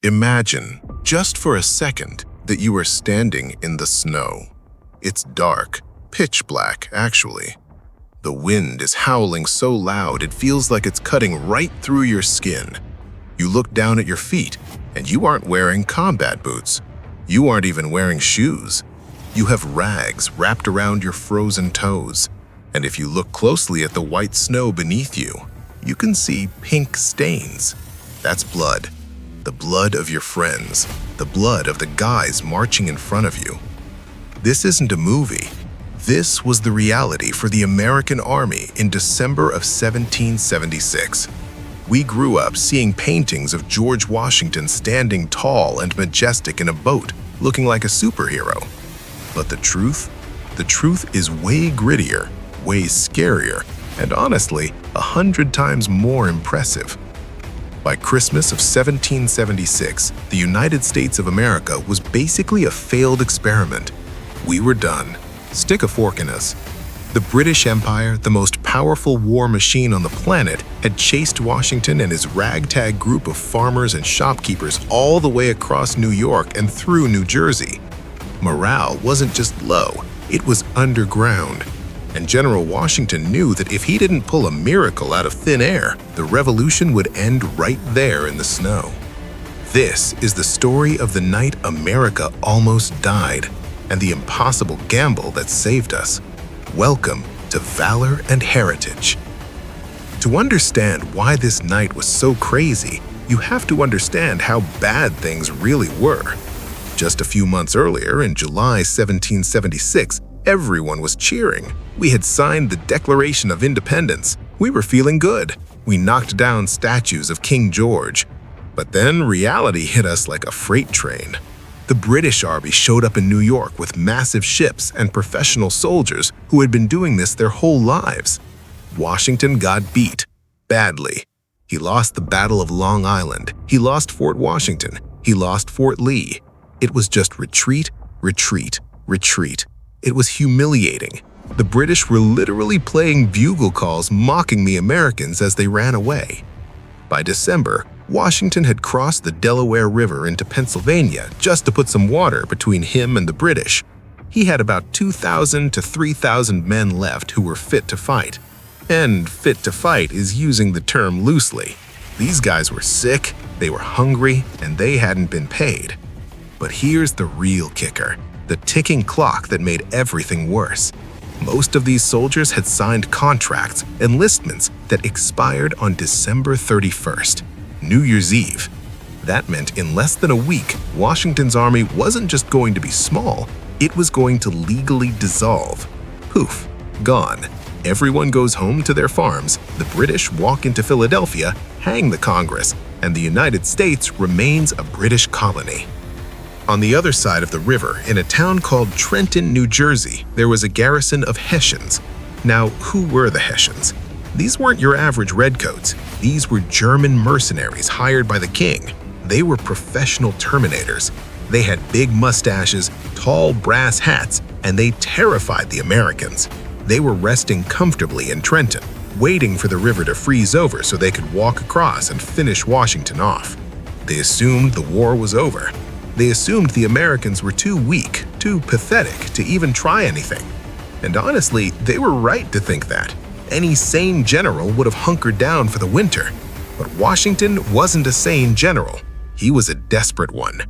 Imagine, just for a second, that you are standing in the snow. It's dark, pitch black, actually. The wind is howling so loud it feels like it's cutting right through your skin. You look down at your feet, and you aren't wearing combat boots. You aren't even wearing shoes. You have rags wrapped around your frozen toes. And if you look closely at the white snow beneath you, you can see pink stains. That's blood. The blood of your friends, the blood of the guys marching in front of you. This isn't a movie. This was the reality for the American Army in December of 1776. We grew up seeing paintings of George Washington standing tall and majestic in a boat, looking like a superhero. But the truth is way grittier, way scarier, and honestly, 100 times more impressive. By Christmas of 1776, the United States of America was basically a failed experiment. We were done. Stick a fork in us. The British Empire, the most powerful war machine on the planet, had chased Washington and his ragtag group of farmers and shopkeepers all the way across New York and through New Jersey. Morale wasn't just low, it was underground. And General Washington knew that if he didn't pull a miracle out of thin air, the revolution would end right there in the snow. This is the story of the night America almost died, and the impossible gamble that saved us. Welcome to Valor and Heritage. To understand why this night was so crazy, you have to understand how bad things really were. Just a few months earlier, in July 1776, everyone was cheering. We had signed the Declaration of Independence. We were feeling good. We knocked down statues of King George. But then reality hit us like a freight train. The British Army showed up in New York with massive ships and professional soldiers who had been doing this their whole lives. Washington got beat, badly. He lost the Battle of Long Island. He lost Fort Washington. He lost Fort Lee. It was just retreat, retreat, retreat. It was humiliating. The British were literally playing bugle calls mocking the Americans as they ran away. By December, Washington had crossed the Delaware River into Pennsylvania just to put some water between him and the British. He had about 2,000 to 3,000 men left who were fit to fight. And fit to fight is using the term loosely. These guys were sick, they were hungry, and they hadn't been paid. But here's the real kicker, the ticking clock that made everything worse. Most of these soldiers had signed contracts, enlistments, that expired on December 31st, New Year's Eve. That meant in less than a week, Washington's army wasn't just going to be small, it was going to legally dissolve. Poof, gone. Everyone goes home to their farms, the British walk into Philadelphia, hang the Congress, and the United States remains a British colony. On the other side of the river, in a town called Trenton, New Jersey, there was a garrison of Hessians. Now, who were the Hessians? These weren't your average redcoats. These were German mercenaries hired by the king. They were professional terminators. They had big mustaches, tall brass hats, and they terrified the Americans. They were resting comfortably in Trenton, waiting for the river to freeze over so they could walk across and finish Washington off. They assumed the war was over. They assumed the Americans were too weak, too pathetic to even try anything. And honestly, they were right to think that. Any sane general would have hunkered down for the winter. But Washington wasn't a sane general. He was a desperate one.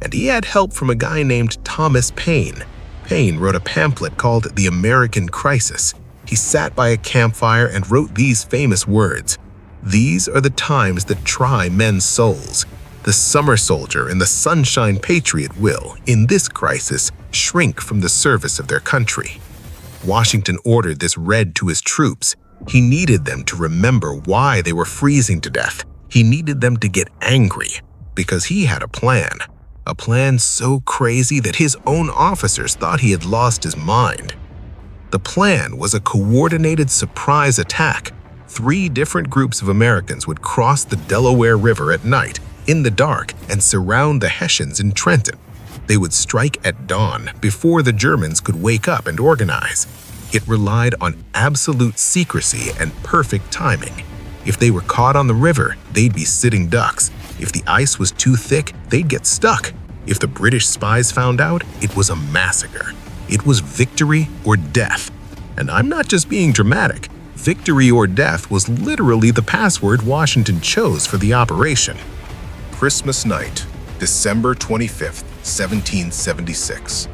And he had help from a guy named Thomas Paine. Paine wrote a pamphlet called The American Crisis. He sat by a campfire and wrote these famous words. "These are the times that try men's souls. The summer soldier and the sunshine patriot will, in this crisis, shrink from the service of their country." Washington ordered this read to his troops. He needed them to remember why they were freezing to death. He needed them to get angry, because he had a plan. A plan so crazy that his own officers thought he had lost his mind. The plan was a coordinated surprise attack. 3 different groups of Americans would cross the Delaware River at night, in the dark, and surround the Hessians in Trenton. They would strike at dawn before the Germans could wake up and organize. It relied on absolute secrecy and perfect timing. If they were caught on the river, they'd be sitting ducks. If the ice was too thick, they'd get stuck. If the British spies found out, it was a massacre. It was victory or death. And I'm not just being dramatic. Victory or death was literally the password Washington chose for the operation. Christmas night, December 25th, 1776.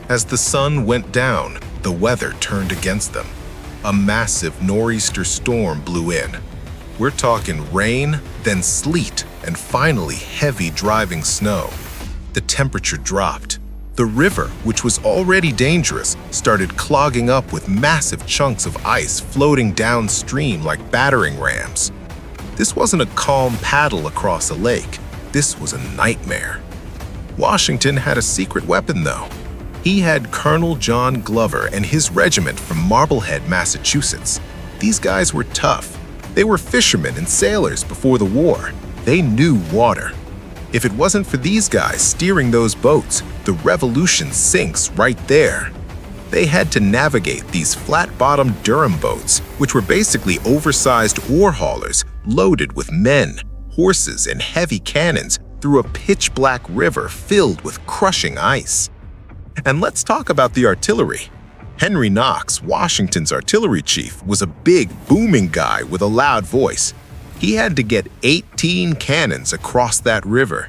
As the sun went down, the weather turned against them. A massive nor'easter storm blew in. We're talking rain, then sleet, and finally heavy driving snow. The temperature dropped. The river, which was already dangerous, started clogging up with massive chunks of ice floating downstream like battering rams. This wasn't a calm paddle across a lake. This was a nightmare. Washington had a secret weapon, though. He had Colonel John Glover and his regiment from Marblehead, Massachusetts. These guys were tough. They were fishermen and sailors before the war. They knew water. If it wasn't for these guys steering those boats, the revolution sinks right there. They had to navigate these flat-bottomed Durham boats, which were basically oversized ore haulers loaded with men, horses, and heavy cannons through a pitch-black river filled with crushing ice. And let's talk about the artillery. Henry Knox, Washington's artillery chief, was a big, booming guy with a loud voice. He had to get 18 cannons across that river.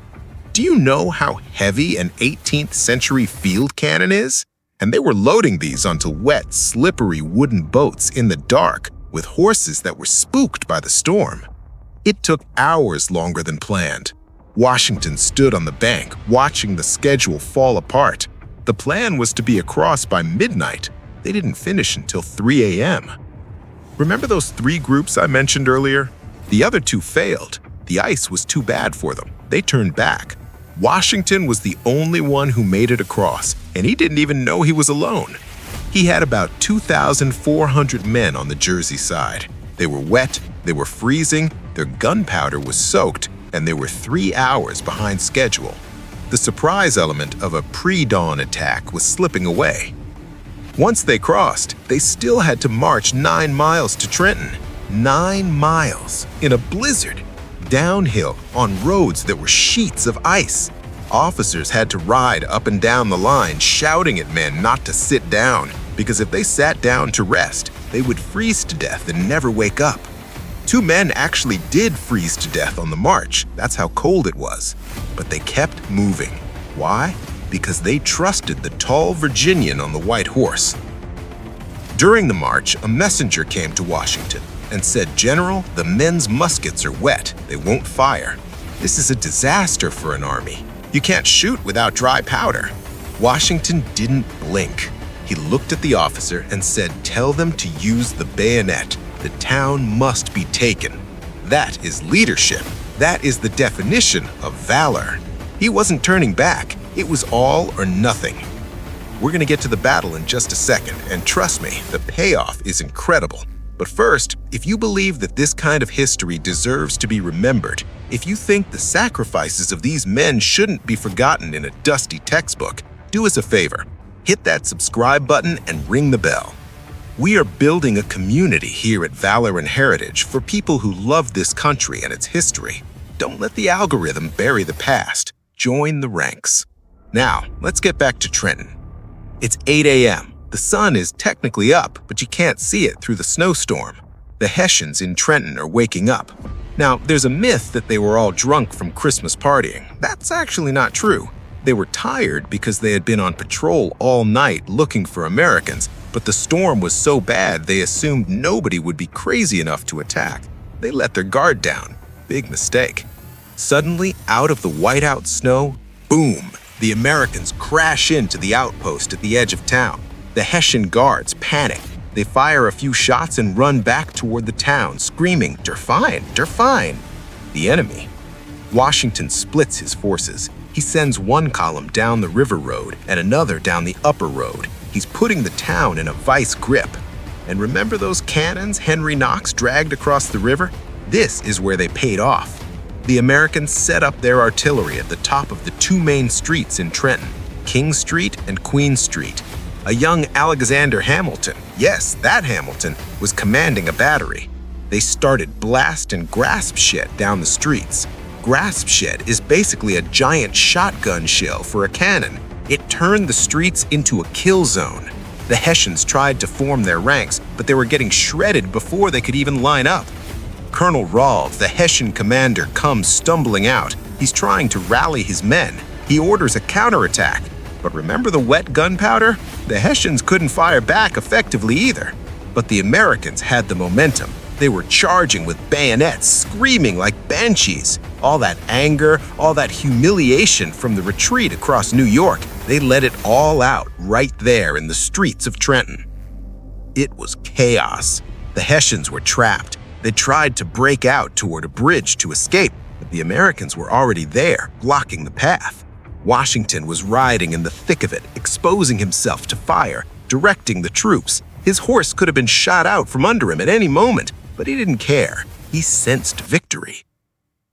Do you know how heavy an 18th century field cannon is? And they were loading these onto wet, slippery wooden boats in the dark with horses that were spooked by the storm. It took hours longer than planned. Washington stood on the bank, watching the schedule fall apart. The plan was to be across by midnight. They didn't finish until 3 a.m. Remember those 3 groups I mentioned earlier? The other 2 failed. The ice was too bad for them. They turned back. Washington was the only one who made it across, and he didn't even know he was alone. He had about 2,400 men on the Jersey side. They were wet, they were freezing, their gunpowder was soaked, and they were 3 hours behind schedule. The surprise element of a pre-dawn attack was slipping away. Once they crossed, they still had to march 9 miles to Trenton. 9 miles in a blizzard, downhill on roads that were sheets of ice. Officers had to ride up and down the line shouting at men not to sit down, because if they sat down to rest, they would freeze to death and never wake up. 2 men actually did freeze to death on the march. That's how cold it was. But they kept moving. Why? Because they trusted the tall Virginian on the white horse. During the march, a messenger came to Washington and said, "General, the men's muskets are wet. They won't fire. This is a disaster for an army. You can't shoot without dry powder." Washington didn't blink. He looked at the officer and said, "Tell them to use the bayonet. The town must be taken." That is leadership. That is the definition of valor. He wasn't turning back. It was all or nothing. We're going to get to the battle in just a second, and trust me, the payoff is incredible. But first, if you believe that this kind of history deserves to be remembered, if you think the sacrifices of these men shouldn't be forgotten in a dusty textbook, do us a favor. Hit that subscribe button and ring the bell. We are building a community here at Valor Heritage for people who love this country and its history. Don't let the algorithm bury the past. Join the ranks. Now, let's get back to Trenton. It's 8 a.m. The sun is technically up, but you can't see it through the snowstorm. The Hessians in Trenton are waking up. Now, there's a myth that they were all drunk from Christmas partying. That's actually not true. They were tired because they had been on patrol all night looking for Americans, but the storm was so bad they assumed nobody would be crazy enough to attack. They let their guard down. Big mistake. Suddenly, out of the whiteout snow, boom! The Americans crash into the outpost at the edge of town. The Hessian guards panic. They fire a few shots and run back toward the town, screaming, "Der Feind! Der Feind!" The enemy. Washington splits his forces. He sends one column down the river road and another down the upper road. He's putting the town in a vice grip. And remember those cannons Henry Knox dragged across the river? This is where they paid off. The Americans set up their artillery at the top of the 2 main streets in Trenton, King Street and Queen Street. A young Alexander Hamilton, yes, that Hamilton, was commanding a battery. They started blast and grasp shit down the streets. Grasp shit is basically a giant shotgun shell for a cannon. It turned the streets into a kill zone. The Hessians tried to form their ranks, but they were getting shredded before they could even line up. Colonel Rauld, the Hessian commander, comes stumbling out. He's trying to rally his men. He orders a counterattack. But remember the wet gunpowder? The Hessians couldn't fire back effectively either. But the Americans had the momentum. They were charging with bayonets, screaming like banshees. All that anger, all that humiliation from the retreat across New York, they let it all out right there in the streets of Trenton. It was chaos. The Hessians were trapped. They tried to break out toward a bridge to escape, but the Americans were already there, blocking the path. Washington was riding in the thick of it, exposing himself to fire, directing the troops. His horse could have been shot out from under him at any moment, but he didn't care. He sensed victory.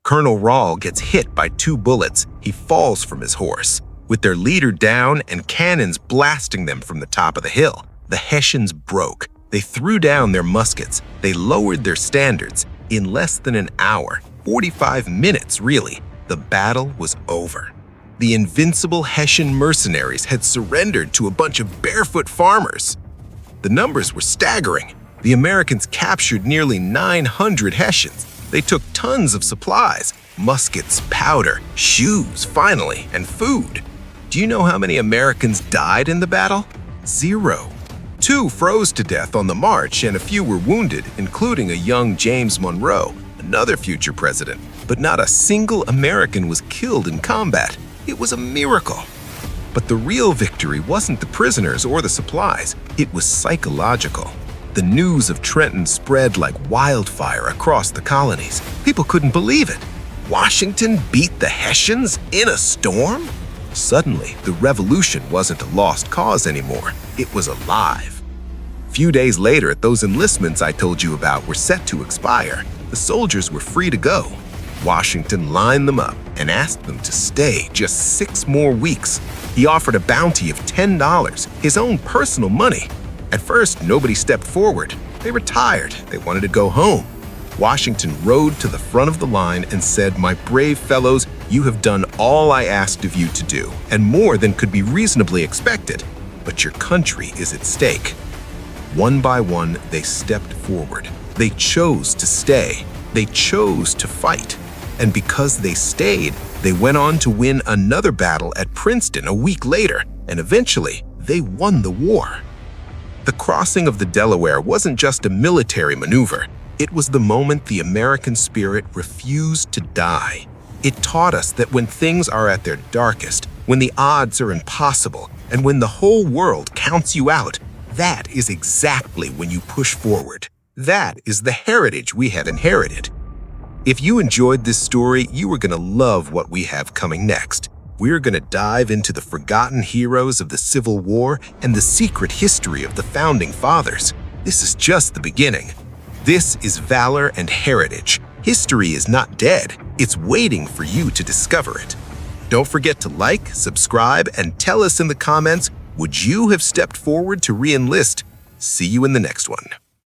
Colonel Rauld gets hit by 2 bullets. He falls from his horse. With their leader down and cannons blasting them from the top of the hill, the Hessians broke. They threw down their muskets. They lowered their standards. In less than an hour, 45 minutes really, the battle was over. The invincible Hessian mercenaries had surrendered to a bunch of barefoot farmers. The numbers were staggering. The Americans captured nearly 900 Hessians. They took tons of supplies, muskets, powder, shoes, finally, and food. Do you know how many Americans died in the battle? 0. 2 froze to death on the march, and a few were wounded, including a young James Monroe, another future president. But not a single American was killed in combat. It was a miracle. But the real victory wasn't the prisoners or the supplies. It was psychological. The news of Trenton spread like wildfire across the colonies. People couldn't believe it. Washington beat the Hessians in a storm? Suddenly, the revolution wasn't a lost cause anymore. It was alive. Few days later, those enlistments I told you about were set to expire. The soldiers were free to go. Washington lined them up and asked them to stay just 6 more weeks. He offered a bounty of $10, his own personal money. At first, nobody stepped forward. They were tired. They wanted to go home. Washington rode to the front of the line and said, "My brave fellows, you have done all I asked of you to do, and more than could be reasonably expected. But your country is at stake." One by one, they stepped forward. They chose to stay. They chose to fight. And because they stayed, they went on to win another battle at Princeton a week later, and eventually, they won the war. The crossing of the Delaware wasn't just a military maneuver. It was the moment the American spirit refused to die. It taught us that when things are at their darkest, when the odds are impossible, and when the whole world counts you out, that is exactly when you push forward. That is the heritage we have inherited. If you enjoyed this story, you are going to love what we have coming next. We're going to dive into the forgotten heroes of the Civil War and the secret history of the Founding Fathers. This is just the beginning. This is Valor and Heritage. History is not dead. It's waiting for you to discover it. Don't forget to like, subscribe, and tell us in the comments, would you have stepped forward to re-enlist? See you in the next one.